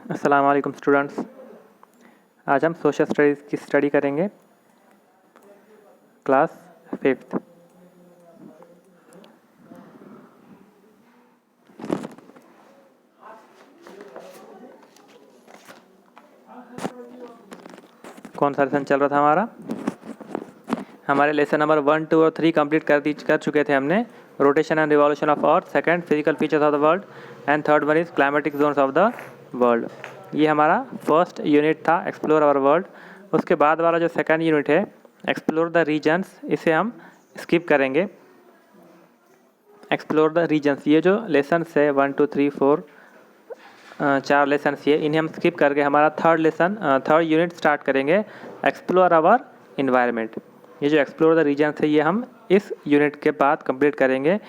अस्सलाम वालेकुम स्टूडेंट्स। आज हम सोशल स्टडीज़ की स्टडी करेंगे, क्लास 5th। कौन सा लेसन चल रहा था हमारा? हमारे लेसन नंबर 1, 2 और 3 कंप्लीट कर चुके थे हमने। Rotation and revolution of earth, second physical features of the world and third one is climatic zones of the world. ये हमारा फर्स्ट यूनिट था, एक्सप्लोर आवर वर्ल्ड। उसके बाद वाला जो सेकंड यूनिट है, एक्सप्लोर द रीजन्स, इसे हम स्किप करेंगे। एक्सप्लोर द रीजन्स, ये जो लेसन्स है 1, 2, 3, 4 4 लेसन्स, ये इन्हें हम स्किप करके हमारा थर्ड यूनिट स्टार्ट करेंगे, एक्सप्लोर आवर इन्वायरमेंट। ये जो एक्सप्लोर द रीजन्स है, ये हम इस यूनिट के बाद कंप्लीट करेंगे।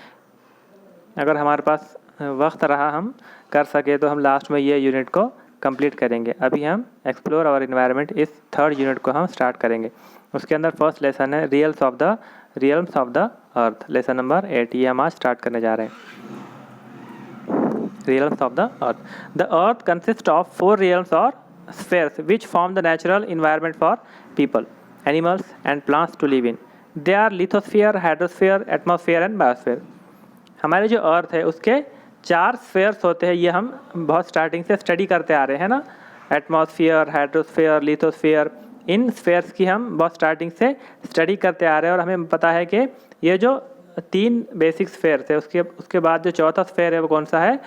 अगर हमारे पास वक्त रहा, हम कर सके तो हम लास्ट में ये यूनिट को कंप्लीट करेंगे। अभी हम एक्सप्लोर आवर इन्वायरमेंट, इस थर्ड यूनिट को हम स्टार्ट करेंगे। उसके अंदर फर्स्ट लेसन है realms of the earth, lesson number 8। ये हम आज स्टार्ट करने जा रहे हैं। Realms of the earth. The earth consists of 4 realms or spheres which form the natural environment for people, animals and plants to live in. They are lithosphere, hydrosphere, atmosphere and biosphere. हमारे जो अर्थ है उसके 4 spheres होते हैं। ये हम बहुत starting से स्टडी करते आ रहे हैं ना, एटमॉस्फेयर, हाइड्रोस्फेयर, लिथोस्फेयर। इन स्फेयर्स की हम बहुत स्टार्टिंग से स्टडी करते आ रहे हैं और हमें पता है कि ये जो 3 बेसिक स्फेयर्स है, उसके बाद जो चौथा स्फेयर है वो कौन सा है?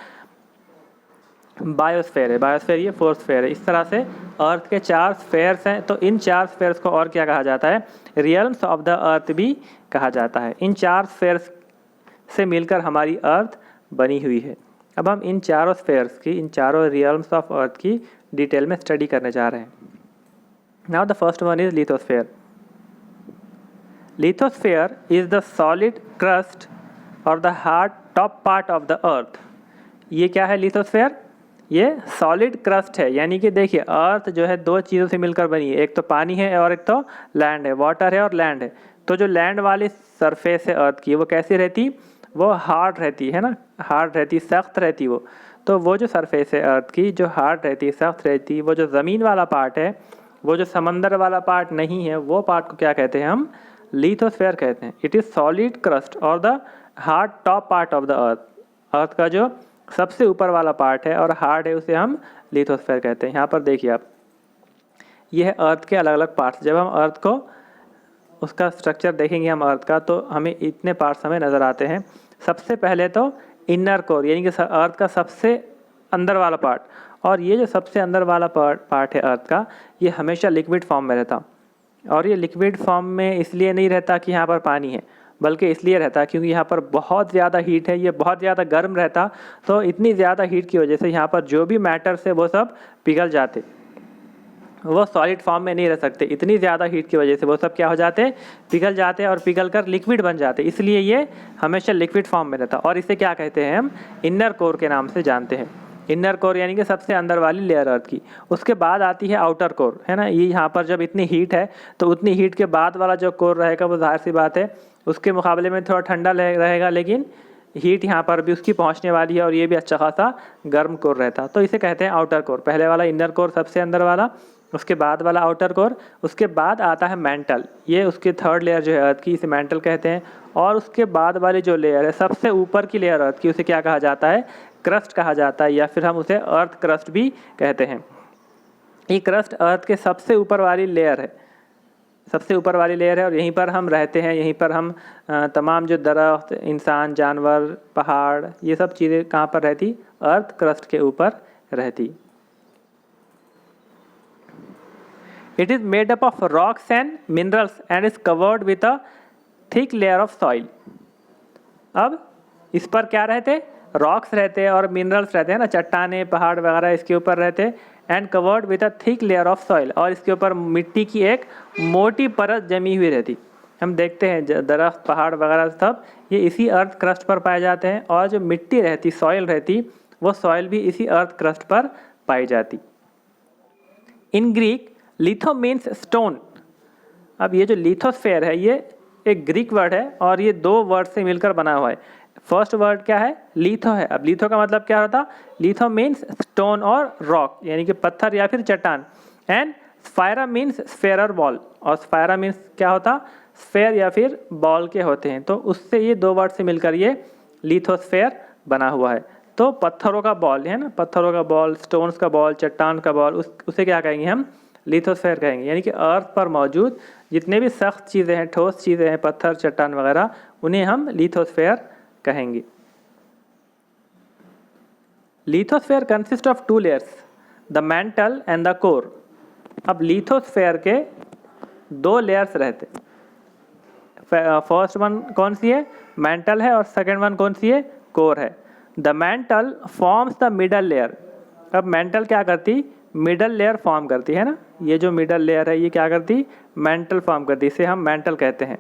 बायोस्फेयर है। बायोस्फेयर ये 4th स्फेयर है। इस तरह से अर्थ के 4 स्फेयर्स हैं। तो इन 4 स्फेयर्स को और क्या कहा जाता है? रियल्म्स ऑफ द अर्थ भी कहा जाता है। इन 4 स्फेयर्स से मिलकर हमारी अर्थ बनी हुई है। अब हम इन चारों स्फेयर्स की, इन चारों रियल्म्स ऑफ अर्थ की डिटेल में स्टडी करने जा रहे हैं। Now the first one is lithosphere. Lithosphere is the solid crust और the hard top part of the earth. ये क्या है लिथोस्फेयर? ये सॉलिड क्रस्ट है, यानी कि देखिए अर्थ जो है 2 चीज़ों से मिलकर बनी है। एक तो पानी है और एक तो लैंड है, वाटर है और लैंड है। तो जो लैंड वाली सरफेस है अर्थ की, वो कैसी रहती? वो हार्ड रहती है ना, हार्ड रहती, सख्त रहती वो। तो वो जो सरफेस है अर्थ की, जो हार्ड रहती, सख्त रहती, वो जो ज़मीन वाला पार्ट है, वो जो समंदर वाला पार्ट नहीं है, वो पार्ट को क्या कहते हैं? हम लिथोस्फेयर कहते हैं। इट इज़ सॉलिड क्रस्ट और the hard top part of the earth. Earth का जो सबसे ऊपर वाला पार्ट है और हार्ड है, उसे हम लिथोस्फेयर कहते हैं। यहाँ पर देखिए आप, ये है अर्थ के अलग अलग पार्ट्स। जब हम अर्थ को, उसका स्ट्रक्चर देखेंगे हम अर्थ का, तो हमें इतने पार्ट्स हमें नज़र आते हैं। सबसे पहले तो इनर कोर, यानी कि अर्थ का सबसे अंदर वाला पार्ट। और ये जो सबसे अंदर वाला पार्ट है अर्थ का, ये हमेशा लिक्विड फॉर्म में रहता। और ये लिक्विड फॉर्म में इसलिए नहीं रहता कि यहाँ पर पानी है, बल्कि इसलिए रहता क्योंकि यहाँ पर बहुत ज़्यादा हीट है, ये बहुत ज़्यादा गर्म रहता। तो इतनी ज़्यादा हीट की वजह से यहाँ पर जो भी मैटर्स है वो सब पिघल जाते, वो सॉलिड फॉर्म में नहीं रह सकते। इतनी ज़्यादा हीट की वजह से वो सब क्या हो जाते? पिघल जाते और पिघल कर लिक्विड बन जाते। इसलिए ये हमेशा लिक्विड फॉर्म में रहता। और इसे क्या कहते हैं? हम इनर कोर के नाम से जानते हैं। इनर कोर यानी कि सबसे अंदर वाली लेयर अर्थ की। उसके बाद आती है आउटर कोर, है ना। ये यहाँ पर जब इतनी हीट है, तो उतनी हीट के बाद वाला जो कोर रहेगा वो जाहिर सी बात है उसके मुकाबले में थोड़ा ठंडा रहेगा, लेकिन हीट यहाँ पर भी उसकी पहुँचने वाली है और ये भी अच्छा खासा गर्म कोर रहता। तो इसे कहते हैं आउटर कोर। पहले वाला इनर कोर सबसे अंदर वाला, उसके बाद वाला आउटर कोर, उसके बाद आता है मैंटल। ये उसकी थर्ड लेयर जो है अर्थ की, इसे मैंटल कहते हैं। और उसके बाद वाली जो लेयर है, सबसे ऊपर की लेयर अर्थ की, उसे क्या कहा जाता है? क्रस्ट कहा जाता है, या फिर हम उसे अर्थ क्रस्ट भी कहते हैं। ये क्रस्ट अर्थ के सबसे ऊपर वाली लेयर है, सबसे ऊपर वाली लेयर है। और यहीं पर हम रहते हैं, यहीं पर हम तमाम जो दरख्त, इंसान, जानवर, पहाड़, ये सब चीज़ें कहाँ पर रहती? अर्थ क्रस्ट के ऊपर रहती। It is made up of rocks and minerals and is covered with a thick layer of soil. अब इस पर क्या रहते? रॉक्स रहते हैं और मिनरल्स रहते हैं ना, चट्टाने, पहाड़ वगैरह इसके ऊपर रहते हैं। And covered with a thick layer of soil, और इसके ऊपर मिट्टी की एक मोटी परत जमी हुई रहती। हम देखते हैं दरख्त, पहाड़ वगैरह सब ये इसी अर्थ क्रस्ट पर पाए जाते हैं। और जो मिट्टी रहती, सॉइल रहती, वो सॉइल भी इसी अर्थ क्रस्ट पर पाई जाती। In Greek litho means stone. अब ये जो लिथोस्फेयर है, ये एक ग्रीक वर्ड है और ये 2 वर्ड से मिलकर बना हुआ है। फर्स्ट वर्ड क्या है? लिथो है। अब लिथो का मतलब क्या होता? लिथो मीन्स स्टोन और रॉक, यानी कि पत्थर या फिर चट्टान। एंड स्फायरा मीन्स स्फेयर और बॉल, और स्फायरा मीन्स क्या होता? स्फेयर या फिर बॉल के होते हैं। तो उससे ये दो वर्ड से मिलकर ये लिथोस्फेयर बना हुआ है। तो पत्थरों का बॉल है ना, पत्थरों का बॉल, स्टोन्स का बॉल, चट्टान का बॉल, उसे क्या कहेंगे हम? लिथोस्फेयर कहेंगे। यानी कि अर्थ पर मौजूद जितने भी सख्त चीज़ें हैं, ठोस चीज़ें हैं, पत्थर, चट्टान वगैरह, उन्हें हम लिथोस्फेयर कहेंगे। Lithosphere consist of 2 layers, the mantle and the core. अब लिथोस्फेयर के 2 लेयर्स रहते। फर्स्ट वन कौन सी है? मैंटल है, और सेकेंड वन कौन सी है? कोर है। The mantle forms the middle layer. अब मैंटल क्या करती? मिडल लेयर फॉर्म करती है ना। ये जो मिडल लेयर है ये क्या करती? मैंटल फॉर्म करती, इसे हम मैंटल कहते हैं।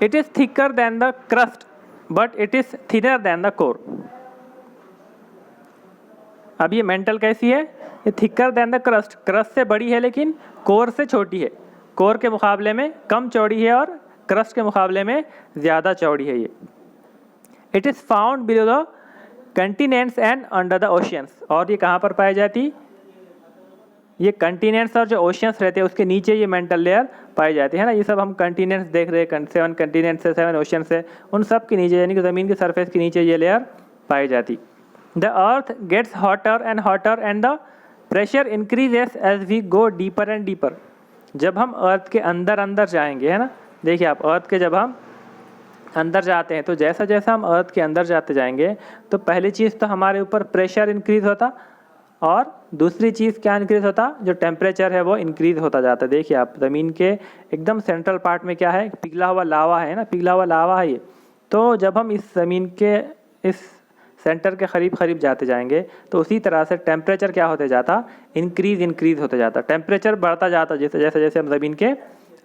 It is thicker than the crust but it is thinner than the core. अब ये मेंटल कैसी है? ये thicker than the crust, crust से बड़ी है लेकिन कोर से छोटी है। कोर के मुकाबले में कम चौड़ी है और क्रस्ट के मुकाबले में ज़्यादा चौड़ी है ये। It is found below the continents and under the oceans. और ये कहाँ पर पाई जाती? ये कंटिनेंट्स और जो ओशियंस रहते हैं उसके नीचे ये मेंटल लेयर पाई जाती है ना। ये सब हम कंटिनेंट्स देख रहे हैं, 7 कंटिनेंट्स है, 7 ओशियंस है, उन सब के नीचे यानी कि ज़मीन के सरफेस के नीचे ये लेयर पाई जाती। The earth gets hotter and the pressure increases as we go deeper and deeper. जब हम अर्थ के अंदर अंदर जाएंगे, है ना, देखिए आप, अर्थ के जब हम अंदर जाते हैं तो जैसा जैसा हम अर्थ के अंदर जाते जाएंगे तो पहली चीज़ तो हमारे ऊपर प्रेशर इंक्रीज होता, और दूसरी चीज़ क्या इंक्रीज होता? जो टेम्परेचर है वो इंक्रीज होता जाता है। देखिए आप, ज़मीन के एकदम सेंट्रल पार्ट में क्या है? पिघला हुआ लावा है ना, पिघला हुआ लावा है ये। तो जब हम इस ज़मीन के इस सेंटर के करीब जाते जाएंगे तो उसी तरह से टेम्परेचर क्या होते जाता? इंक्रीज होते जाता, टेम्परेचर बढ़ता जाता जैसे जैसे जैसे हम ज़मीन के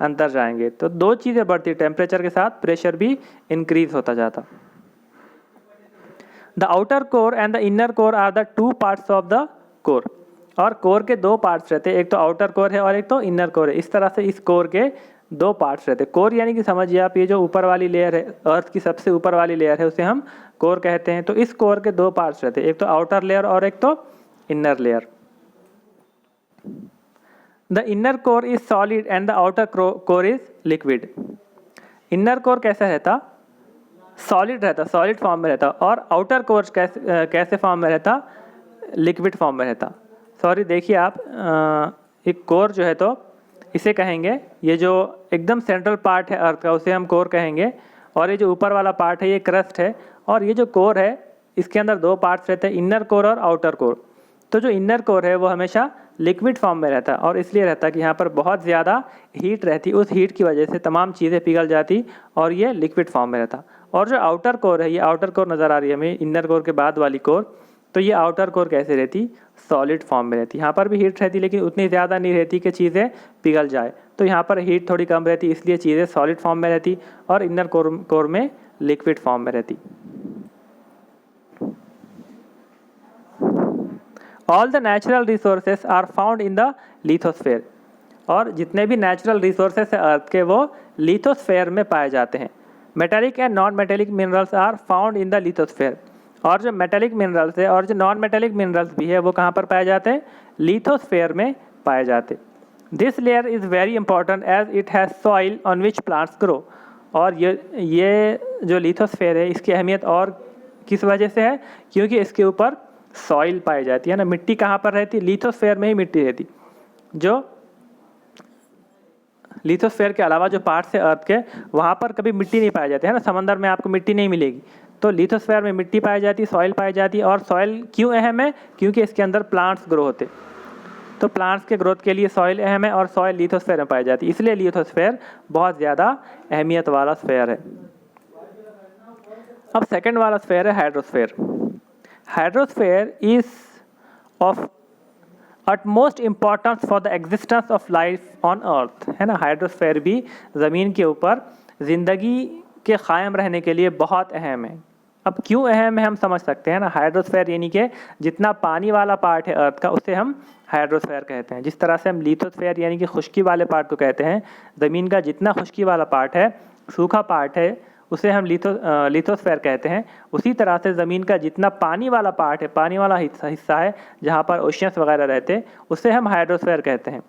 अंदर जाएंगे। तो दो चीज़ें बढ़ती, टेम्परेचर के साथ प्रेशर भी इंक्रीज होता जाता। The outer core and the inner core are the 2 parts of the core. और कोर के 2 पार्ट्स रहते हैं, एक तो आउटर कोर है और एक तो इनर कोर है। इस तरह से इस कोर के 2 पार्ट्स रहते हैं। कोर यानी कि समझिए आप, ये जो ऊपर वाली लेयर है, अर्थ की सबसे ऊपर वाली लेयर है, उसे हम कोर कहते हैं। तो इस कोर के 2 पार्ट्स रहते हैं, एक तो आउटर लेयर और एक तो inner layer. The inner core is solid and the outer core is liquid. Inner core कैसा रहता? सॉलिड रहता, सॉलिड फॉर्म में रहता, और आउटर कोर कैसे फॉर्म में रहता? लिक्विड फॉर्म में रहता। सॉरी, देखिए आप, एक कोर जो है तो इसे कहेंगे, ये जो एकदम सेंट्रल पार्ट है अर्थ का उसे हम कोर कहेंगे, और ये जो ऊपर वाला पार्ट है ये क्रस्ट है, और ये जो कोर है इसके अंदर 2 पार्ट्स रहते हैं, इनर कोर और आउटर कोर। तो जो इनर कोर है वो हमेशा लिक्विड फॉर्म में रहता है, और इसलिए रहता है कि यहाँ पर बहुत ज़्यादा हीट रहती, उस हीट की वजह से तमाम चीज़ें पिघल जाती और ये लिक्विड फॉर्म में रहता। और जो आउटर कोर है, ये आउटर कोर नज़र आ रही है हमें, इनर कोर के बाद वाली कोर, तो ये आउटर कोर कैसे रहती? सॉलिड फॉर्म में रहती। यहाँ पर भी हीट रहती लेकिन उतनी ज़्यादा नहीं रहती कि चीज़ें पिघल जाए। तो यहाँ पर हीट थोड़ी कम रहती, इसलिए चीज़ें सॉलिड फॉर्म में रहती, और इनर कोर में लिक्विड फॉर्म में रहती। All the natural resources are found in the lithosphere. और जितने भी नेचुरल रिसोर्सेस है अर्थ के वो लिथोस्फेयर में पाए जाते हैं। Metallic and non metallic minerals are found in the lithosphere. और जो मेटेलिक मिनरल्स है और जो नॉन मेटेलिक मिनरल्स भी है वो कहाँ पर पाए जाते हैं? लिथोस्फेयर में पाए जाते। This layer is very important as it has soil on which plants grow. और ये जो लिथोस्फेयर है इसकी अहमियत और किस वजह से है? क्योंकि इसके ऊपर सॉइल पाई जाती है ना। मिट्टी कहाँ पर रहती? लिथोस्फेयर में ही मिट्टी रहती। जो लिथोस्फेयर के अलावा जो पार्ट्स है अर्थ के, वहाँ पर कभी मिट्टी नहीं पाई जाती है ना। समंदर में आपको मिट्टी नहीं मिलेगी, तो लिथोस्फेयर में मिट्टी पाई जाती, सॉइल पाई जाती। और सॉइल क्यों अहम है? क्योंकि इसके अंदर प्लांट्स ग्रो होते, तो प्लांट्स के ग्रोथ के लिए सॉइल अहम है, और सॉइल लिथोस्फेयर में पाई जाती, इसलिए लिथोस्फेयर बहुत ज़्यादा अहमियत वाला स्फेयर है। अब सेकंड वाला स्फेयर है hydrosphere. Hydrosphere is of utmost importance for the existence of life on earth, है ना। हाइड्रोस्फेयर भी ज़मीन के ऊपर ज़िंदगी के क़ायम रहने के लिए बहुत अहम है। अब क्यों अहम है हम समझ सकते हैं ना। हाइड्रोस्फेयर यानी कि जितना पानी वाला पार्ट है अर्थ का उसे हम हाइड्रोस्फेयर कहते हैं। जिस तरह से हम लिथोस्फेयर यानी कि खुश्की वाले पार्ट को कहते हैं, ज़मीन का जितना खुश्की वाला पार्ट है, सूखा पार्ट है, उसे हम लिथोस्फीयर कहते हैं। उसी तरह से ज़मीन का जितना पानी वाला पार्ट है, पानी वाला हिस्सा है जहाँ पर ओशियंस वगैरह रहते हैं, उसे हम हाइड्रोस्फीयर कहते हैं।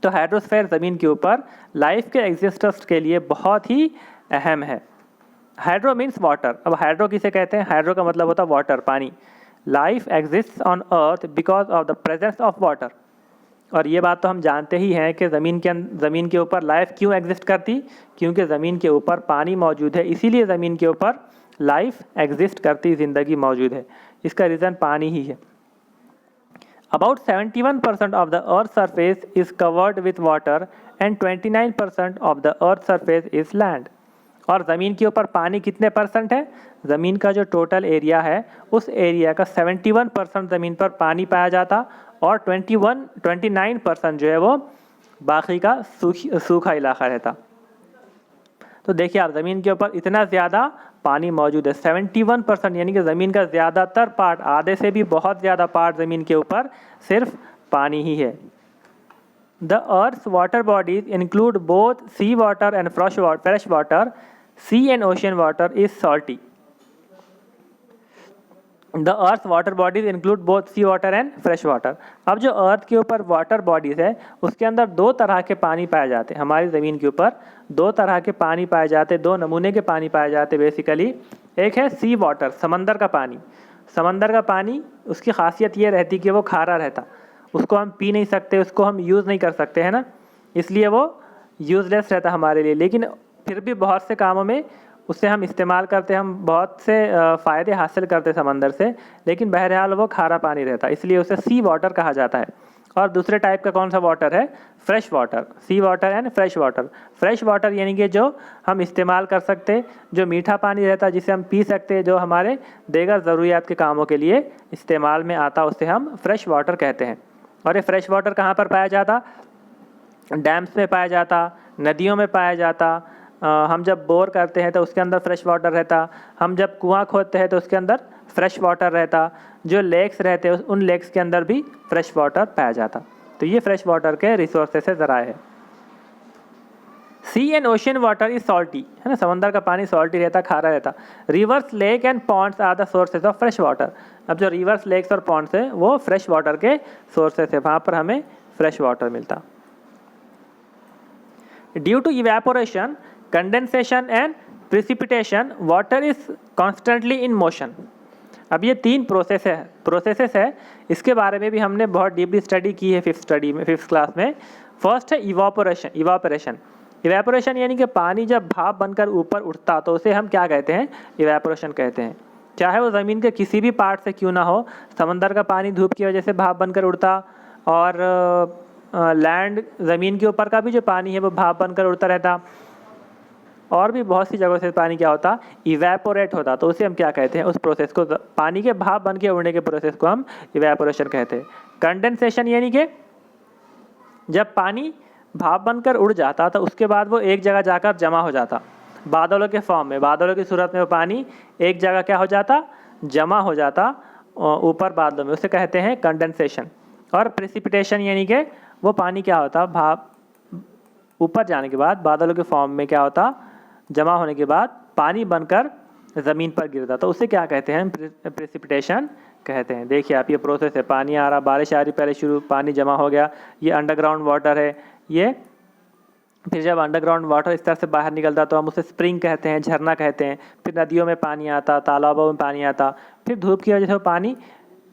तो हाइड्रोस्फीयर ज़मीन के ऊपर लाइफ के एग्जिस्टेंस के लिए बहुत ही अहम है। Hydro means water. अब हाइड्रो किसे कहते हैं? हाइड्रो का मतलब होता है वाटर, पानी। Life exists on earth because of the presence of water. और ये बात तो हम जानते ही हैं कि ज़मीन के ऊपर लाइफ क्यों एग्जिस्ट करती, क्योंकि ज़मीन के ऊपर पानी मौजूद है, इसीलिए ज़मीन के ऊपर लाइफ एग्जिस्ट करती, ज़िंदगी मौजूद है। इसका रीज़न पानी ही है। About 71% of the Earth's surface is covered with water and 29% of the Earth's surface is land. और ज़मीन के ऊपर पानी कितने परसेंट है? ज़मीन का जो टोटल एरिया है उस एरिया का 71% ज़मीन पर पानी पाया जाता और 29% जो है वो बाकी का सूखा इलाका रहता। तो देखिए आप, ज़मीन के ऊपर इतना ज़्यादा पानी मौजूद है, 71%, यानी कि ज़मीन का ज़्यादातर पार्ट, आधे से भी बहुत ज़्यादा पार्ट ज़मीन के ऊपर सिर्फ पानी ही है। The earth's water bodies include both sea water and fresh water. Sea and ocean water is salty. The earth water bodies include both sea water and fresh water. अब जो अर्थ के ऊपर वाटर बॉडीज़ है उसके अंदर दो तरह के पानी पाए जाते हैं। हमारी ज़मीन के ऊपर दो तरह के पानी पाए जाते हैं, दो नमूने के पानी पाए जाते हैं बेसिकली। एक है सी वाटर, समंदर का पानी। समंदर का पानी, उसकी खासियत ये रहती कि वो खारा रहता, उसको हम पी नहीं सकते, उसको हम यूज़ नहीं कर सकते, है ना, इसलिए वो यूज़लेस रहता हमारे लिए। लेकिन फिर भी बहुत से कामों में उससे हम इस्तेमाल करते, हम बहुत से फ़ायदे हासिल करते समंदर से, लेकिन बहरहाल वो खारा पानी रहता, इसलिए उसे सी वाटर कहा जाता है। और दूसरे टाइप का कौन सा वाटर है? Fresh water. Sea water and fresh water. Fresh water यानी कि जो हम इस्तेमाल कर सकते, जो मीठा पानी रहता जिसे हम पी सकते, जो हमारे देगर ज़रूरियात के कामों के लिए इस्तेमाल में आता, उसे हम फ्रेश वाटर कहते हैं। और ये फ्रेश वाटर कहाँ पर पाया जाता? डैम्स में पाया जाता, नदियों में पाया जाता। हम जब बोर करते हैं तो उसके अंदर फ्रेश वाटर रहता, हम जब कुआं खोदते हैं तो उसके अंदर फ्रेश वाटर रहता, जो लेक्स रहते हैं उन लेक्स के अंदर भी फ्रेश वाटर पाया जाता। तो ये फ्रेश वाटर के रिसोर्सेस से ज़राए है। Sea and ocean water is salty, है ना, समंदर का पानी सॉल्टी रहता, खारा रहता। Rivers, lake and ponds are the sources of fresh water. अब जो रिवर्स, लेक्स और पॉन्ड्स है वो फ्रेश वाटर के सोर्सेस है, वहाँ पर हमें फ्रेश वाटर मिलता। Due to evaporation, condensation and precipitation, water is constantly in motion. अब ये तीन प्रोसेसेस है, इसके बारे में भी हमने बहुत डीपली स्टडी की है फिफ्थ क्लास में। फर्स्ट है इवापोरेशन। इवेपोरेशन यानी कि पानी जब भाप बनकर ऊपर उठता तो उसे हम क्या कहते हैं? इवेपोरेशन कहते हैं। चाहे वो ज़मीन के किसी भी पार्ट से क्यों ना हो, समंदर का पानी धूप की वजह से भाप बनकर उड़ता, और लैंड ज़मीन के ऊपर का भी जो पानी है वो भाप बनकर उड़ता रहता, और भी बहुत सी जगहों से पानी क्या होता? इवेपोरेट होता। तो उसे हम क्या कहते हैं? उस प्रोसेस को, पानी के भाप बन के उड़ने के प्रोसेस को हम इवेपोरेशन कहते हैं। कंडेंसेशन यानी कि जब पानी भाप बनकर उड़ जाता तो उसके बाद वो एक जगह जाकर जमा हो जाता, बादलों के फॉर्म में, बादलों की सूरत में वो पानी एक जगह क्या हो जाता? जमा हो जाता ऊपर बादलों में, उसे कहते हैं कंडेंसेशन। और प्रेसिपिटेशन यानी कि वो पानी क्या होता? भाप ऊपर जाने के बाद बादलों के फॉर्म में क्या होता? जमा होने के बाद पानी बनकर ज़मीन पर गिरता, तो उसे क्या कहते हैं? प्रेसिपिटेशन कहते हैं। देखिए आप, ये प्रोसेस है, पानी आ रहा, बारिश आ रही, पहले शुरू पानी जमा हो गया, ये अंडरग्राउंड वाटर है, ये फिर जब अंडरग्राउंड वाटर इस तरह से बाहर निकलता तो हम उसे स्प्रिंग कहते हैं, झरना कहते हैं। फिर नदियों में पानी आता, तालाबों में पानी आता, फिर धूप की वजह से वो पानी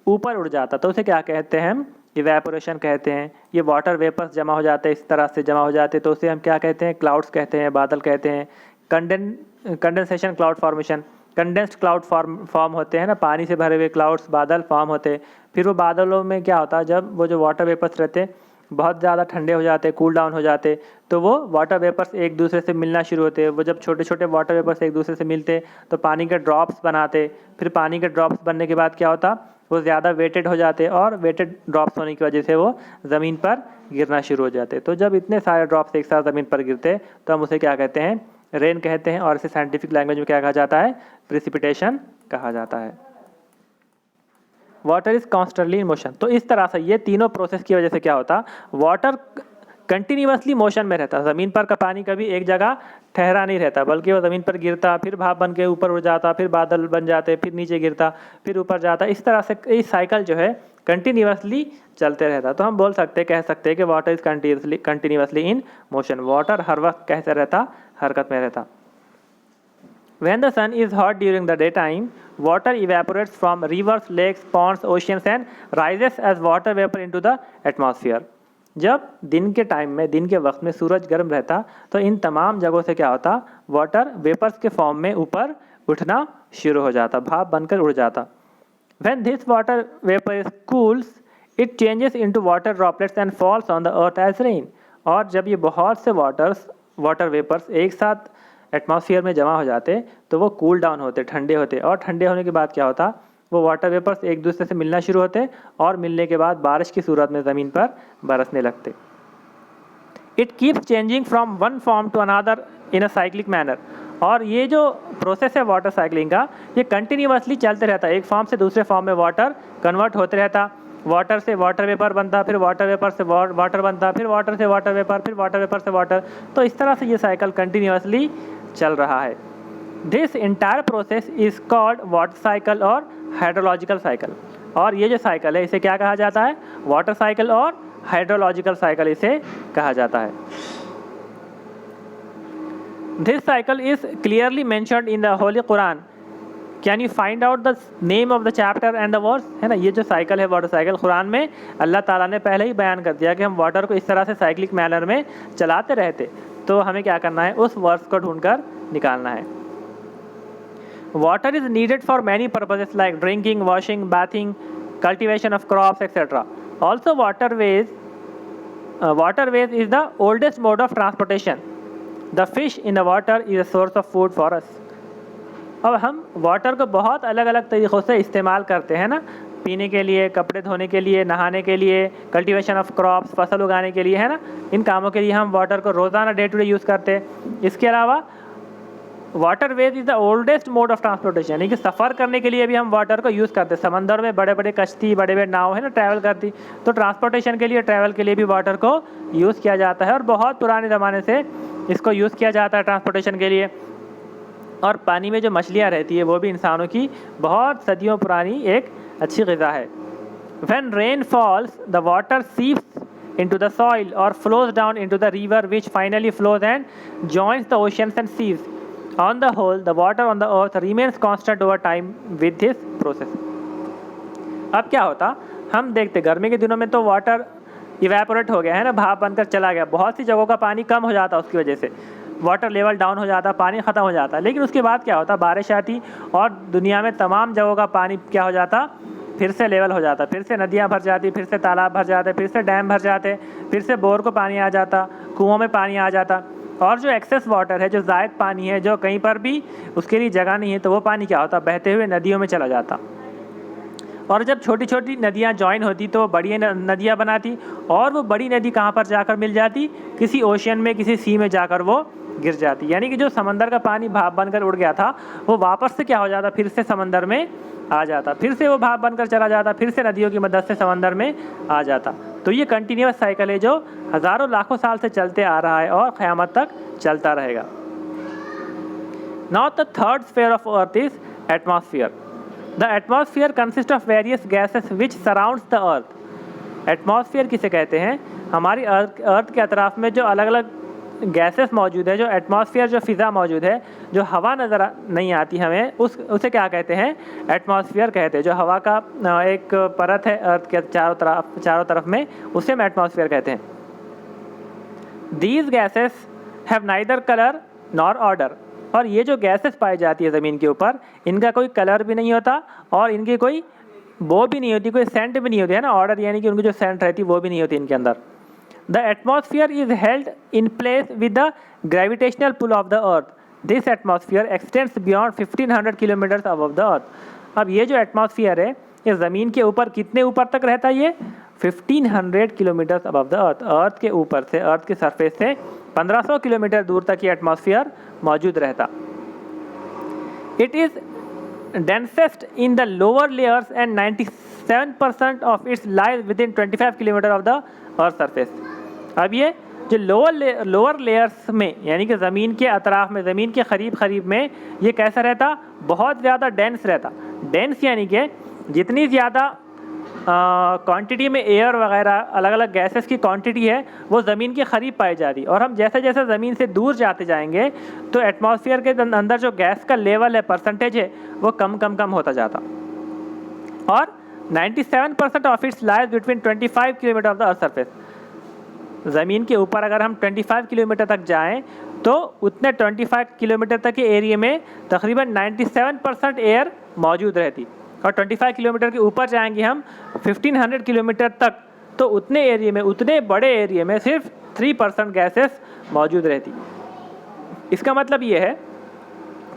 ऊपर उड़ जाता, तो उसे क्या कहते हैं? हम इवेपोरेशन कहते हैं। ये वाटर वेपर्स जमा हो जाते हैं, इस तरह से जमा हो जाते हैं, तो उसे हम क्या कहते हैं? क्लाउड्स कहते हैं, बादल कहते हैं। Condensation, cloud formation, condensed cloud form होते हैं ना, पानी से भरे हुए क्लाउड्स, बादल फॉर्म होते हैं। फिर वो बादलों में क्या होता है? जब वो जो वाटर वेपर्स रहते हैं बहुत ज़्यादा ठंडे हो जाते, कूल डाउन हो जाते, तो वो वाटर वेपर्स एक दूसरे से मिलना शुरू होते। वो जब छोटे छोटे वाटर वेपर्स एक दूसरे से मिलते तो पानी के ड्रॉप्स बनाते। फिर पानी के ड्रॉप्स बनने के बाद क्या होता? वो ज़्यादा वेटेड हो जाते, और वेटेड ड्रॉप्स होने की वजह से वो ज़मीन पर गिरना शुरू हो जाते। तो जब इतने सारे ड्रॉप्स एक साथ ज़मीन पर गिरते तो हम उसे क्या कहते हैं? रेन कहते हैं, और इसे साइंटिफिक लैंग्वेज में क्या कहा जाता है? प्रेसिपिटेशन कहा जाता है। Water is constantly in motion. तो इस तरह से ये तीनों प्रोसेस की वजह से क्या होता? वाटर कंटिन्यूसली मोशन में रहता। ज़मीन पर का पानी कभी एक जगह ठहरा नहीं रहता, बल्कि वो ज़मीन पर गिरता, फिर भाप बन के ऊपर उड़ जाता, फिर बादल बन जाते, फिर नीचे गिरता, फिर ऊपर जाता। इस तरह से ये साइकिल जो है कंटिन्यूसली चलते रहता। तो हम बोल सकते कह सकते हैं कि water is continuously in motion. Water हर वक्त कैसे रहता, हरकत में रहता। When the sun is hot during the daytime, water evaporates from rivers, lakes, ponds, oceans and rises as water vapor into the atmosphere. जब दिन के टाइम में, दिन के वक्त में सूरज गर्म रहता तो इन तमाम जगहों से क्या होता, वाटर वेपर्स के फॉर्म में ऊपर उठना शुरू हो जाता, भाप बनकर उड़ जाता। When this water vapor is cools, it changes into water droplets and falls on the earth as rain. और जब ये बहुत से वाटर वेपर्स एक साथ एटमॉस्फेयर में जमा हो जाते तो वो कूल डाउन होते, ठंडे होते, और ठंडे होने के बाद क्या होता, वो वाटर वेपर्स एक दूसरे से मिलना शुरू होते और मिलने के बाद बारिश की सूरत में ज़मीन पर बरसने लगते। It keeps changing from one form to another in a cyclic manner. और ये जो प्रोसेस है वाटर साइकिलिंग का, ये कंटिन्यूसली चलते रहता है। एक फॉर्म से दूसरे फॉर्म में वाटर कन्वर्ट होते रहता। वाटर से वाटर वेपर बनता, फिर वाटर वेपर से वाटर बनता, फिर वाटर से वाटर वेपर, फिर वाटर वेपर से वाटर। तो इस तरह से ये साइकिल कंटिन्यूसली चल रहा है। This entire process is called water cycle और हाइड्रोलॉजिकल साइकिल। और ये जो साइकिल है इसे क्या कहा जाता है, वाटर साइकिल और हाइड्रोलॉजिकल साइकिल इसे कहा जाता है। This cycle is clearly mentioned in the holy Quran. Can you find out the name of the chapter and the verse, है ना। ये जो साइकिल है वाटर साइकिल, कुरान में अल्लाह ताला ने पहले ही बयान कर दिया कि हम वाटर को इस तरह से साइक्लिक मैनर में चलाते रहते। तो हमें क्या करना है, उस वर्स को ढूंढकर निकालना है। Water is needed for many purposes like drinking, washing, bathing, cultivation of crops etcetera. Also waterways is the oldest mode of transportation. The fish in the water is a source of food for us. अब हम water को बहुत अलग अलग तरीक़ों से इस्तेमाल करते हैं ना, पीने के लिए, कपड़े धोने के लिए, नहाने के लिए, कल्टीवेशन ऑफ क्रॉप्स, फसल उगाने के लिए, है ना। इन कामों के लिए हम वाटर को रोज़ाना डे टू डे यूज़ करते हैं। इसके अलावा water veg is the oldest mode of transportation, यानी कि सफ़र करने के लिए भी हम वाटर को यूज़ करते हैं। समंदर में बड़े बड़े कश्ती, बड़े बड़े नाव है ना, ट्रैवल करती, तो ट्रांसपोर्टेशन के लिए, ट्रैवल के लिए भी वाटर को यूज़ किया जाता है। और बहुत पुराने ज़माने से इसको यूज़ किया जाता है ट्रांसपोर्टेशन के लिए। और पानी में जो मछलियाँ रहती है वो भी इंसानों की बहुत सदियों पुरानी एक अच्छी ग़िज़ा है। When rain falls, the water seeps into the soil or flows down into the river, which finally flows and joins the oceans and seas. On the whole, the water on the earth remains constant over time with this process. अब क्या होता, हम देखते गर्मी के दिनों में तो वाटर इवेपोरेट हो गया है ना, भाप बनकर चला गया। बहुत सी जगहों का पानी कम हो जाता, उसकी वजह से वाटर लेवल डाउन हो जाता, पानी ख़त्म हो जाता। लेकिन उसके बाद क्या होता, बारिश आती और दुनिया में तमाम जगहों का पानी क्या हो जाता, फिर से लेवल हो जाता, फिर से नदियाँ भर जाती, फिर से तालाब भर जाते, फिर से डैम भर जाते, फिर से बोर को पानी आ जाता, कुओं में पानी आ जाता। और जो एक्सेस वाटर है, जो ज़ायद पानी है, जो कहीं पर भी उसके लिए जगह नहीं है, तो वो पानी क्या होता, बहते हुए नदियों में चला जाता। और जब छोटी छोटी नदियाँ ज्वाइन होती तो वो बड़ी नदियाँ बनाती, और वो बड़ी नदी कहाँ पर जाकर मिल जाती, किसी ओशियन में, किसी सी में जाकर वो गिर जाती। यानी कि जो समंदर का पानी भाप बनकर उड़ गया था वो वापस से क्या हो जाता, फिर से समंदर में आ जाता, फिर से वो भाप बनकर चला जाता, फिर से नदियों की मदद से समंदर में आ जाता। तो ये कंटिन्यूस साइकिल है जो हज़ारों लाखों साल से चलते आ रहा है और क़यामत तक चलता रहेगा। Now the third sphere of earth is atmosphere. The atmosphere consist of various gases which surrounds the earth. Atmosphere किसे कहते हैं, हमारी अर्थ के अतराफ में जो अलग अलग गैसेस मौजूद है, जो एटमॉस्फेयर, जो फ़िज़ा मौजूद है, जो हवा नज़र नहीं आती हमें, उसे क्या कहते हैं, एटमॉस्फेयर कहते हैं। जो हवा का एक परत है अर्थ के चारों तरफ में, उसे हम एटमॉस्फेयर कहते हैं। These gases have neither colour nor order. और ये जो गैसेस पाई जाती है ज़मीन के ऊपर, इनका कोई कलर भी नहीं होता और इनकी कोई बो भी नहीं होती, कोई सेंट भी नहीं होती, है ना। ऑर्डर यानी कि उनकी जो सेंट रहती है वो भी नहीं होती इनके अंदर। The atmosphere is held in place with the gravitational pull of the earth. This atmosphere extends beyond 1500 kilometers above the earth. अब ये जो एटमॉस्फेयर है ये ज़मीन के ऊपर कितने ऊपर तक रहता है, ये 1500 किलोमीटर्स अबव द अर्थ। अर्थ के ऊपर से, अर्थ के सरफेस से 1500 किलोमीटर दूर तक ये एटमॉस्फेयर मौजूद रहता। It is densest in the lower layers and 97% of its lies with in 25 kilometre of the earth surface. अब ये जो लोअर लेयर्स में यानी कि ज़मीन के अतराफ में, ज़मीन के करीब में ये कैसा रहता, बहुत ज़्यादा डेंस रहता। डेंस यानी कि जितनी ज़्यादा क्वांटिटी में एयर वगैरह अलग अलग गैसेस की क्वांटिटी है वो ज़मीन के करीब पाई जाती, और हम जैसे जैसे ज़मीन से दूर जाते जाएंगे तो एटमॉस्फेयर के अंदर जो गैस का लेवल है, परसेंटेज है, वो कम होता जाता। और 97% of its lies between 25 kilometre of the earth surface. ज़मीन के ऊपर अगर हम 25 किलोमीटर तक जाएं तो उतने 25 किलोमीटर तक के एरिया में तकरीबन 97% एयर मौजूद रहती, और 25 किलोमीटर के ऊपर जाएंगे हम 1500 किलोमीटर तक तो उतने एरिया में, उतने बड़े एरिया में सिर्फ 3% गैसेस मौजूद रहती। इसका मतलब ये है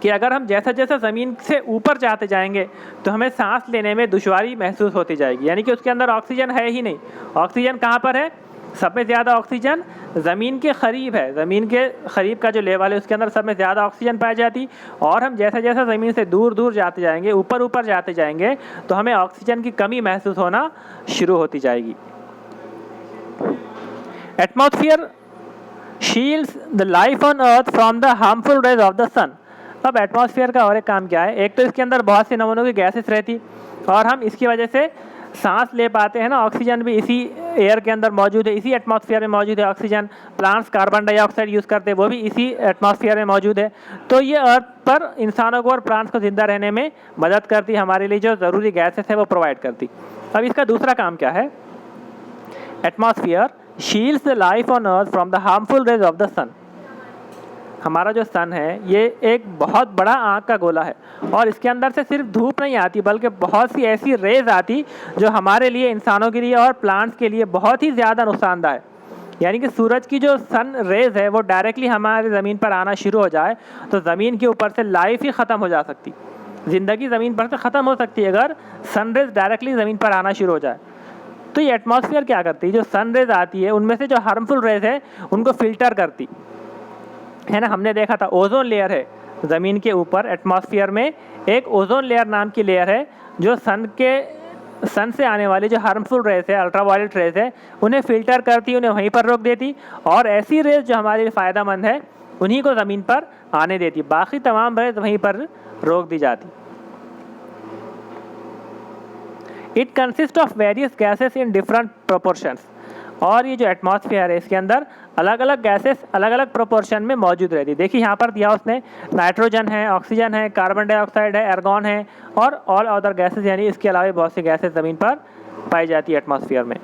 कि अगर हम जैसा जैसा ज़मीन से ऊपर जाते जाएंगे तो हमें सांस लेने में दुश्वारी महसूस होती जाएगी, यानी कि उसके अंदर ऑक्सीजन है ही नहीं। ऑक्सीजन कहाँ पर है? सब में ज़्यादा ऑक्सीजन ज़मीन के करीब है। ज़मीन के करीब का जो लेवल है उसके अंदर सब में ज़्यादा ऑक्सीजन पाई जाती, और हम जैसा जैसा ज़मीन से दूर जाते जाएंगे, ऊपर जाते जाएंगे तो हमें ऑक्सीजन की कमी महसूस होना शुरू होती जाएगी। Atmosphere shields the life on earth from the harmful rays of the sun. अब एटमॉस्फेयर का और एक काम क्या है? एक तो इसके अंदर बहुत सी नमूनों की गैसेस रहती, और हम इसकी वजह से सांस ले पाते हैं ना। ऑक्सीजन भी इसी एयर के अंदर मौजूद है, इसी एटमॉस्फेयर में मौजूद है oxygen. Plants carbon dioxide use करते हैं, वो भी इसी एटमॉस्फेयर में मौजूद है। तो ये अर्थ पर इंसानों को और प्लांट्स को ज़िंदा रहने में मदद करती, हमारे लिए जो ज़रूरी गैसेस है वो प्रोवाइड करती। अब इसका दूसरा काम क्या है? Atmosphere shields the life on earth from the harmful rays of the sun. हमारा जो सन है ये एक बहुत बड़ा आँख का गोला है, और इसके अंदर से सिर्फ धूप नहीं आती बल्कि बहुत सी ऐसी रेज आती जो हमारे लिए, इंसानों के लिए और प्लांट्स के लिए बहुत ही ज़्यादा नुकसानदायक है। यानी कि सूरज की जो सन रेज है वो डायरेक्टली हमारे ज़मीन पर आना शुरू हो जाए तो ज़मीन के ऊपर से लाइफ ही ख़त्म हो जा सकती, ज़िंदगी ज़मीन पर से ख़त्म हो सकती है अगर सन रेज डायरेक्टली ज़मीन पर आना शुरू हो जाए। तो ये एटमॉस्फेयर क्या करती है? जो सन रेज आती है उनमें से जो हार्मफुल रेज है उनको फ़िल्टर करती है ना। हमने देखा था ओजोन लेयर है ज़मीन के ऊपर, एटमॉस्फेयर में एक ओजोन लेयर नाम की लेयर है जो सन से आने वाली जो हार्मफुल रेज है, अल्ट्रावायलेट रेज है, उन्हें फ़िल्टर करती, उन्हें वहीं पर रोक देती, और ऐसी रेज जो हमारे लिए फ़ायदेमंद है उन्हीं को ज़मीन पर आने देती, बाकी तमाम रेज वहीं पर रोक दी जाती। It consist of various gases in different proportions. और ये जो एटमॉस्फेयर है इसके अंदर अलग अलग गैसेस अलग अलग प्रोपोर्शन में मौजूद रहती है। देखिए यहाँ पर दिया उसने, नाइट्रोजन है, ऑक्सीजन है, कार्बन डाइऑक्साइड है, आर्गन है, और ऑल अदर गैसेस, यानी इसके अलावा बहुत सी गैसेस ज़मीन पर पाई जाती है एटमॉस्फेयर में।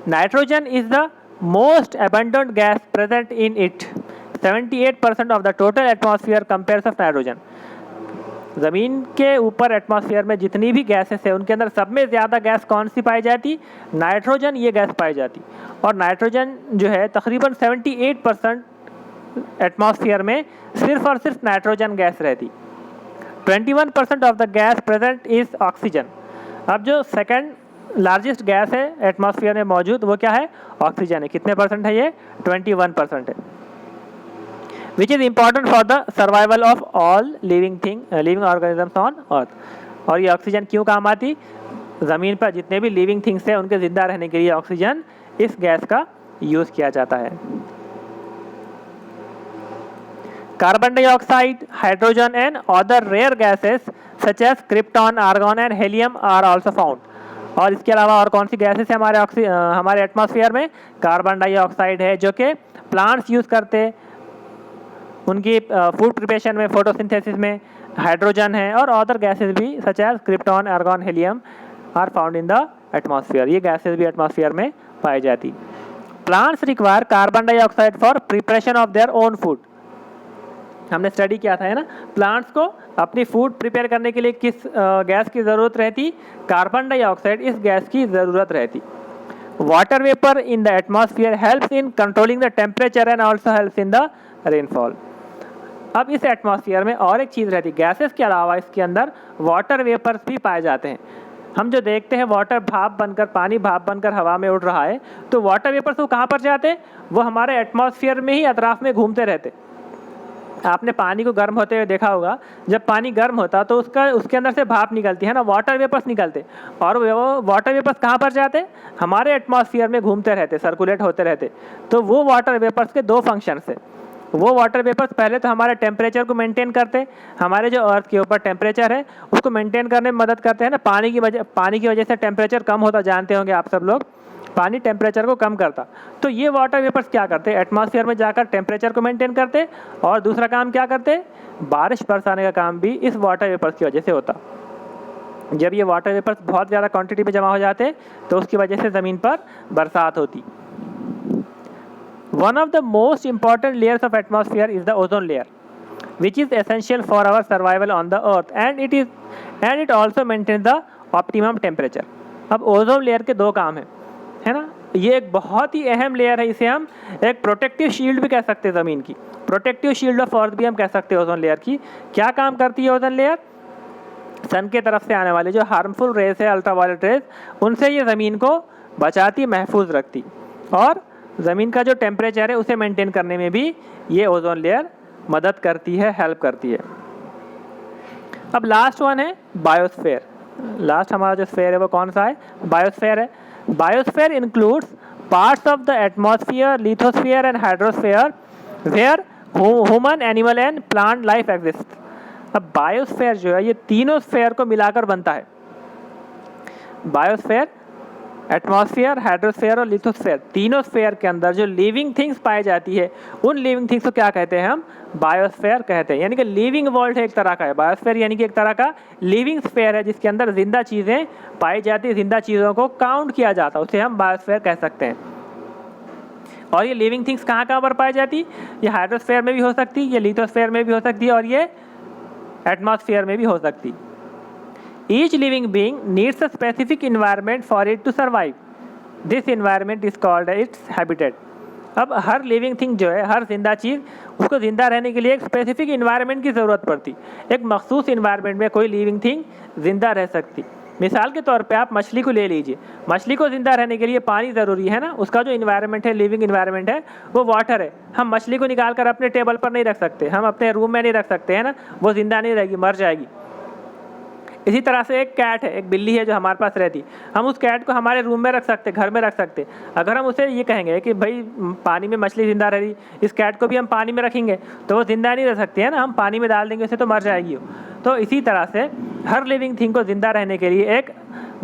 Nitrogen is the most abundant gas present in it. 78% of the total atmosphere compares of nitrogen. ज़मीन के ऊपर एटमॉस्फेयर में जितनी भी गैसेस है उनके अंदर सब में ज़्यादा गैस कौन सी पाई जाती? नाइट्रोजन ये गैस पाई जाती, और नाइट्रोजन जो है तकरीबन 78% एटमॉस्फेयर में सिर्फ और सिर्फ नाइट्रोजन गैस रहती। 21% of the gas present is oxygen. अब जो सेकंड लार्जेस्ट गैस है एटमॉस्फेयर में मौजूद वो क्या है? ऑक्सीजन है। कितने परसेंट है ये? 21% है। Which is important for the survival of all living organisms on earth. और ये ऑक्सीजन क्यों काम आती? ज़मीन पर जितने भी लिविंग थिंग्स हैं उनके ज़िंदा रहने के लिए ऑक्सीजन, इस गैस का यूज़ किया जाता है। Carbon dioxide, hydrogen and other rare gases such as krypton, argon and helium are also found. और इसके अलावा और कौन सी गैसेस है हमारे एटमॉस्फेयर में? कार्बन डाइऑक्साइड है जो कि प्लांट्स यूज़ करते उनकी फूड प्रिपरेशन में, फोटोसिंथेसिस में। हाइड्रोजन है और अदर गैसेस भी such as krypton, argon, helium are found in the atmosphere. ये गैसेस भी एटमॉस्फेयर में पाई जाती। Plants require carbon dioxide for preparation of their own food. हमने स्टडी किया था है ना, प्लांट्स को अपनी फूड प्रिपेयर करने के लिए किस गैस की ज़रूरत रहती? कार्बन डाइऑक्साइड, इस गैस की ज़रूरत रहती। Water vapour in the atmosphere helps in controlling the temperature and also helps in the rainfall. अब इस एटमॉस्फेयर में और एक चीज़ रहती है, गैसेस के अलावा इसके अंदर वाटर वेपर्स भी पाए जाते हैं। हम जो देखते हैं वाटर भाप बनकर, पानी भाप बनकर हवा में उड़ रहा है, तो वाटर वेपर्स वो कहाँ पर जाते हैं? वो हमारे एटमॉस्फेयर में ही अतराफ में घूमते रहते। आपने पानी को गर्म होते हुए देखा होगा, जब पानी गर्म होता तो उसके अंदर से भाप निकलती है ना, वाटर वेपर्स निकलते, और वो वाटर वेपर्स कहाँ पर जाते, हमारे एटमॉस्फेयर में घूमते रहते, सर्कुलेट होते रहते। तो वो वाटर वेपर्स के दो फंक्शंस है। वो वाटर वेपर्स पहले तो हमारे टेम्परेचर को मेंटेन करते, हमारे जो अर्थ के ऊपर टेम्परेचर है उसको मेंटेन करने में मदद करते हैं ना। पानी की वजह से टेम्परेचर कम होता, जानते होंगे आप सब लोग, पानी टेम्परेचर को कम करता। तो ये वाटर वेपर्स क्या करते, एटमॉस्फेयर में जाकर टेम्परेचर को मेंटेन करते, और दूसरा काम क्या करते, बारिश बरसाने का काम भी इस वाटर वेपर्स की वजह से होता। जब ये वाटर वेपर्स बहुत ज़्यादा क्वांटिटी में जमा हो जाते तो उसकी वजह से ज़मीन पर बरसात होती। One of the most important layers of atmosphere is the ozone layer, which is essential for our survival on the earth, and it also maintains the optimum temperature. अब ओजोन लेयर के दो काम है ना। ये एक बहुत ही अहम लेयर है, इसे हम एक प्रोटेक्टिव शील्ड भी कह सकते हैं, ज़मीन की प्रोटेक्टिव शील्ड ऑफ अर्थ भी हम कह सकते हैं ओजोन लेयर की। क्या काम करती है ओजोन लेयर, सन के तरफ से आने वाले जो हार्मफुल रेस है, अल्ट्रावायलेट रेस, उनसे ये ज़मीन को बचाती, महफूज रखती, और ज़मीन का जो टेम्परेचर है उसे मेंटेन करने में भी ये ओजोन लेयर मदद करती है, हेल्प करती है। अब लास्ट वन है बायोस्फीयर। लास्ट हमारा जो स्फीयर है वो कौन सा है, बायोस्फीयर है। Biosphere includes parts of the atmosphere, lithosphere and hydrosphere where human, animal and plant life exist. अब बायोस्फीयर जो है ये तीनों स्फीयर को मिलाकर बनता है। बायोस्फीयर, एटमॉस्फेयर, हाइड्रोस्फीयर और लिथोस्फीयर, तीनों स्फीयर के अंदर जो लिविंग थिंग्स पाई जाती है, उन लिविंग थिंग्स को क्या कहते हैं, हम बायोस्फीयर कहते हैं। यानी कि लिविंग वर्ल्ड है एक तरह का है बायोस्फीयर, यानी कि एक तरह का लिविंग स्फीयर है जिसके अंदर जिंदा चीज़ें पाई जाती है, जिंदा चीज़ों को काउंट किया जाता है, उसे हम बायोस्फीयर कह सकते हैं। और ये लिविंग थिंग्स कहाँ कहाँ पर पाई जाती, ये हाइड्रोस्फीयर में भी हो सकती, ये लिथोस्फीयर में भी हो सकती है, और ये एटमॉस्फेयर में भी हो सकती। Each living being needs a specific environment for it to survive. This environment is called its habitat. अब हर लिविंग थिंग जो है, हर जिंदा चीज़, उसको ज़िंदा रहने के लिए एक स्पेसिफिक इन्वायरमेंट की ज़रूरत पड़ती। एक मखसूस इन्वायरमेंट में कोई लिविंग थिंग ज़िंदा रह सकती। मिसाल के तौर पे आप मछली को ले लीजिए, मछली को ज़िंदा रहने के लिए पानी ज़रूरी है ना, उसका जो इन्वायरमेंट है, लिविंग इन्वायरमेंट है, वो वाटर है। हम मछली को निकाल कर अपने टेबल पर नहीं रख सकते, हम अपने रूम में नहीं रख सकते है ना, वो ज़िंदा नहीं रहेगी, मर जाएगी। इसी तरह से एक कैट है, एक बिल्ली है जो हमारे पास रहती, हम उस कैट को हमारे रूम में रख सकते, घर में रख सकते। अगर हम उसे ये कहेंगे कि भाई पानी में मछली ज़िंदा रह रही, इस कैट को भी हम पानी में रखेंगे तो वो ज़िंदा नहीं रह सकती है ना, हम पानी में डाल देंगे उसे तो मर जाएगी वो। तो इसी तरह से हर लिविंग थिंग को ज़िंदा रहने के लिए एक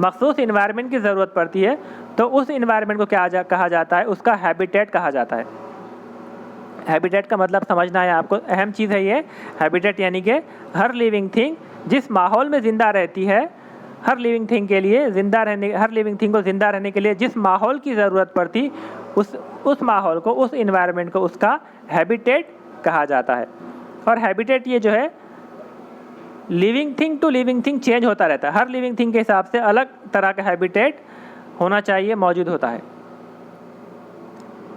मखसूस इन्वायरमेंट की ज़रूरत पड़ती है। तो उस इन्वायरमेंट को क्या कहा जाता है, उसका हैबिटेट कहा जाता है। हैबिटेट का मतलब समझना है आपको, अहम चीज़ है ये। हैबिटेट यानी कि हर लिविंग थिंग जिस माहौल में ज़िंदा रहती है, हर लिविंग थिंग के लिए हर लिविंग थिंग को ज़िंदा रहने के लिए जिस माहौल की ज़रूरत पड़ती, उस माहौल को, उस इन्वायरमेंट को, उसका हैबिटेट कहा जाता है। और हैबिटेट ये जो है living thing to living thing change होता रहता है, हर लिविंग थिंग के हिसाब से अलग तरह का हैबिटेट होना चाहिए, मौजूद होता है।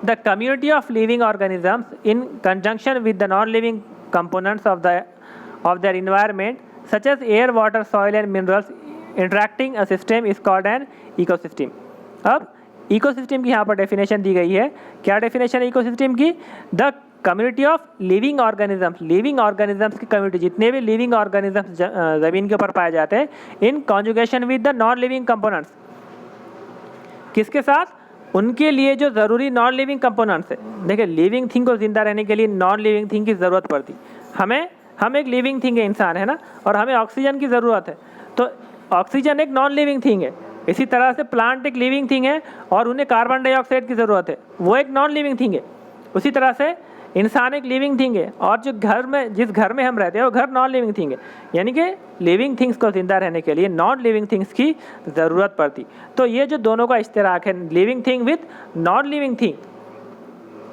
The community of living organisms in conjunction with the non-living components of their environment, such as air, water, soil and minerals interacting a system is called an ecosystem. अब इकोसिस्टम की यहाँ पर डेफिनेशन दी गई है। क्या डेफिनेशन है ecosystem की? The community of living organisms, living organisms की कम्युनिटी, जितने भी लिविंग ऑर्गेनिजम्स ज़मीन के ऊपर पाए जाते हैं, in conjugation with the non living components, किसके साथ? उनके लिए जो ज़रूरी नॉन लिविंग कंपोनेंट्स है। देखिए लिविंग थिंग को ज़िंदा रहने के लिए नॉन लिविंग थिंग की ज़रूरत पड़ती। हम एक लिविंग थिंग है, इंसान है ना, और हमें ऑक्सीजन की ज़रूरत है, तो ऑक्सीजन एक नॉन लिविंग थिंग है। इसी तरह से प्लांट एक लिविंग थिंग है और उन्हें कार्बन डाइऑक्साइड की ज़रूरत है, वो एक नॉन लिविंग थिंग है। उसी तरह से इंसान एक लिविंग थिंग है, और जिस घर में हम रहते हैं वो घर नॉन लिविंग थिंग है। यानी कि लिविंग थिंग्स को ज़िंदा रहने के लिए नॉन लिविंग थिंग्स की ज़रूरत पड़ती। तो ये जो दोनों का इश्तिराक है, living thing with non living thing,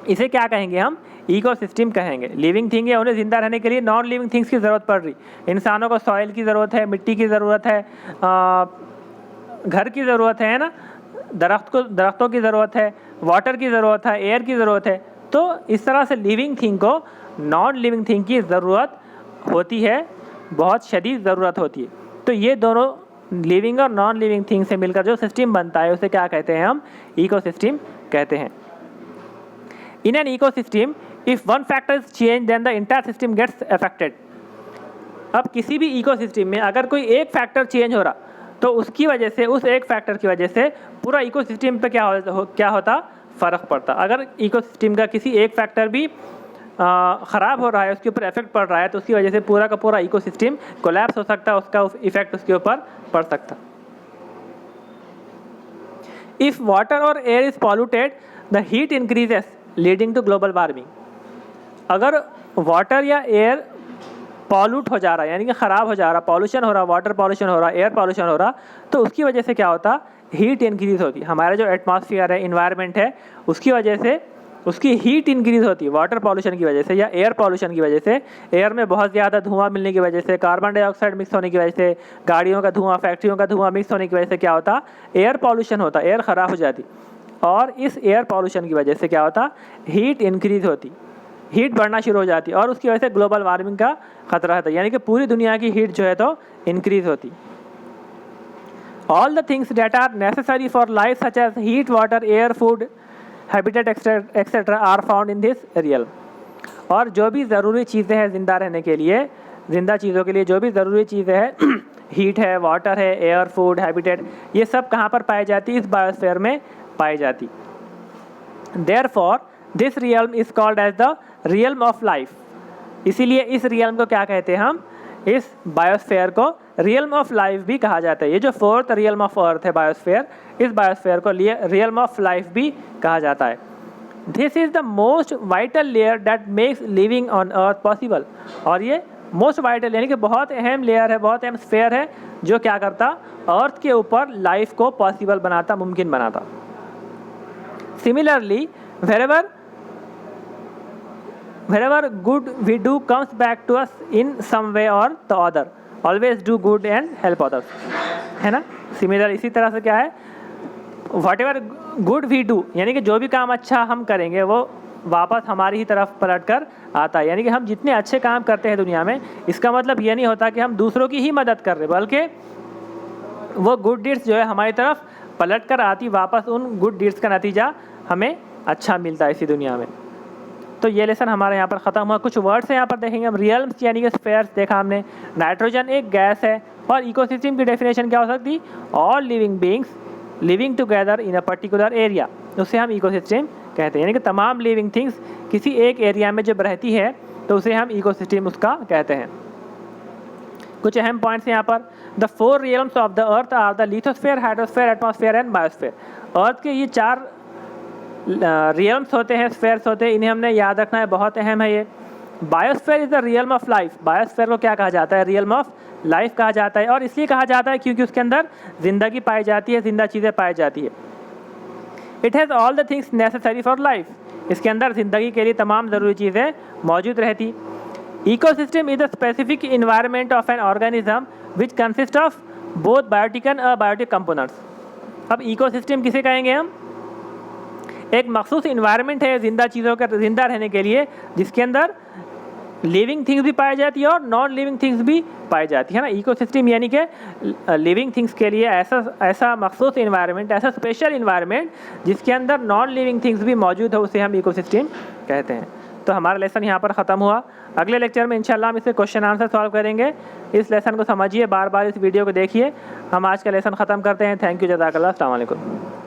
इसे क्या कहेंगे हम? इकोसिस्टम कहेंगे। लिविंग थिंग है, उन्हें ज़िंदा रहने के लिए नॉन लिविंग थिंग्स की ज़रूरत पड़ रही। इंसानों को सॉइल की ज़रूरत है, मिट्टी की ज़रूरत है, घर की ज़रूरत है ना, दरख्तों की ज़रूरत है, वाटर की ज़रूरत है, एयर की ज़रूरत है। तो इस तरह से लिविंग थिंग को नॉन लिविंग थिंग की ज़रूरत होती है, बहुत शदीद ज़रूरत होती है। तो ये दोनों लिविंग और नॉन लिविंग थिंग से मिलकर जो सिस्टम बनता है उसे क्या कहते हैं हम? इकोसिस्टम कहते हैं। In an ecosystem if one factor is change then the entire system gets affected. अब किसी भी इकोसिस्टम में अगर कोई एक फैक्टर चेंज हो रहा तो उसकी वजह से, उस एक फैक्टर की वजह से पूरा इकोसिस्टम पे क्या होता फ़र्क पड़ता। अगर इकोसिस्टम का किसी एक फैक्टर भी ख़राब हो रहा है, उसके ऊपर इफेक्ट पड़ रहा है, तो उसकी वजह से पूरा का पूरा इकोसिस्टम कोलैप्स हो सकता है, उसका इफेक्ट उसके ऊपर पड़ सकता। इफ़ वाटर और air is polluted the heat increases leading to global warming. अगर वाटर या एयर पॉल्यूट हो जा रहा है, यानी कि ख़राब हो जा रहा, पॉल्यूशन हो रहा, वाटर पॉल्यूशन हो रहा, एयर पॉल्यूशन हो रहा, तो उसकी वजह से क्या होता, हीट इंक्रीज होती। हमारा जो एटमॉस्फेयर है, इन्वायरमेंट है, उसकी वजह से उसकी हीट इंक्रीज होती है वाटर पॉल्यूशन की वजह से या एयर पॉल्यूशन की वजह से। एयर में बहुत ज़्यादा धुआं मिलने की वजह से, कार्बन डाइऑक्साइड मिक्स होने की वजह से, गाड़ियों का धुआं, फैक्ट्रियों का धुआं मिक्स होने की वजह से क्या होता, एयर पॉल्यूशन होता, एयर ख़राब हो जाती। और इस एयर पॉल्यूशन की वजह से क्या होता, हीट इंक्रीज होती, हीट बढ़ना शुरू हो जाती और उसकी वजह से ग्लोबल वार्मिंग का खतरा रहता, यानी कि पूरी दुनिया की हीट जो है तो इंक्रीज होती। All the things that are necessary for life such as heat, water, air, food, habitat etcetera are found in this realm. और जो भी ज़रूरी चीज़ें हैं ज़िंदा रहने के लिए, ज़िंदा चीज़ों के लिए जो भी ज़रूरी चीज़ें हैं हीट है, वाटर है, एयर, फूड, हैबिटेट, ये सब कहाँ पर पाई जाती, इस बायोस्फीयर में पाई जाती। Therefore this realm is called as the realm of life. इसीलिए इस रियल्म को क्या कहते हैं हम, इस बायोस्फीयर को रियल्म ऑफ लाइफ भी कहा जाता है। ये जो फोर्थ रियल्म ऑफ अर्थ है बायोस्फीयर, इस बायोस्फीयर को रियल्म ऑफ लाइफ भी कहा जाता है। This is the most vital layer that makes living on earth possible. और ये मोस्ट वाइटल यानी कि बहुत अहम लेयर है, बहुत अहम स्फीयर है जो क्या करता, अर्थ के ऊपर लाइफ को पॉसिबल बनाता, मुमकिन बनाता। Similarly wherever good we do comes back to us in some way or the other, always do good and help others, है ना। सिमिलर इसी तरह से क्या है, whatever good we do यानी कि जो भी काम अच्छा हम करेंगे वो वापस हमारी ही तरफ पलट कर आता है। यानी कि हम जितने अच्छे काम करते हैं दुनिया में, इसका मतलब ये नहीं होता कि हम दूसरों की ही मदद कर रहे, बल्कि वो गुड डीड्स जो है हमारी तरफ पलट कर आती, वापस उन गुड डीड्स का नतीजा हमें अच्छा मिलता है इसी दुनिया में। तो ये लेसन हमारे यहाँ पर ख़त्म हुआ। कुछ वर्ड्स हैं यहाँ पर देखेंगे हम, रियल्म्स यानी कि स्फीयर्स देखा हमने, नाइट्रोजन एक गैस है, और इकोसिस्टम की डेफिनेशन क्या हो सकती, all living beings living together in a particular area, उसे हम इकोसिस्टम कहते हैं। यानी कि तमाम लिविंग थिंग्स किसी एक एरिया में जब रहती है तो उसे हम इकोसिस्टम उसका कहते हैं। कुछ अहम पॉइंट्स यहाँ पर, the 4 realms of the earth are the lithosphere, hydrosphere, atmosphere and biosphere. Earth के ये 4 रियल्म्स होते हैं, स्फीयर्स होते हैं, इन्हें हमने याद रखना है, बहुत अहम है ये। Biosphere is the realm of life. Biosphere को क्या कहा जाता है, रियल्म ऑफ लाइफ कहा जाता है, और इसलिए कहा जाता है क्योंकि उसके अंदर ज़िंदगी पाई जाती है, ज़िंदा चीज़ें पाई जाती है। It has all the things necessary for life. इसके अंदर ज़िंदगी के लिए तमाम ज़रूरी चीज़ें मौजूद रहती। Ecosystem is the specific environment of an organism which consist of both biotic and abiotic components. अब इकोसिस्टम किसे कहेंगे हम, एक मखसूस इन्वायरमेंट है ज़िंदा चीज़ों का ज़िंदा रहने के लिए, जिसके अंदर लिविंग थिंग्स भी पाई जाती है और नॉन लिविंग थिंग्स भी पाई जाती है ना। इकोसिस्टम यानी कि लिविंग थिंग्स के लिए ऐसा मखसूस इन्वायरमेंट, ऐसा स्पेशल इन्वायरमेंट जिसके अंदर नॉन लिविंग थिंग्स भी मौजूद है, उसे हम इकोसिस्टम कहते हैं। तो हमारा लेसन यहाँ पर ख़त्म हुआ। अगले लेक्चर में इंशाल्लाह हम इससे क्वेश्चन आंसर सॉल्व करेंगे। इस लेसन को समझिए, बार बार इस वीडियो को देखिए। हम आज का लेसन ख़त्म करते हैं। थैंक यू, जज़ाकल्लाह, अस्सलाम वालेकुम।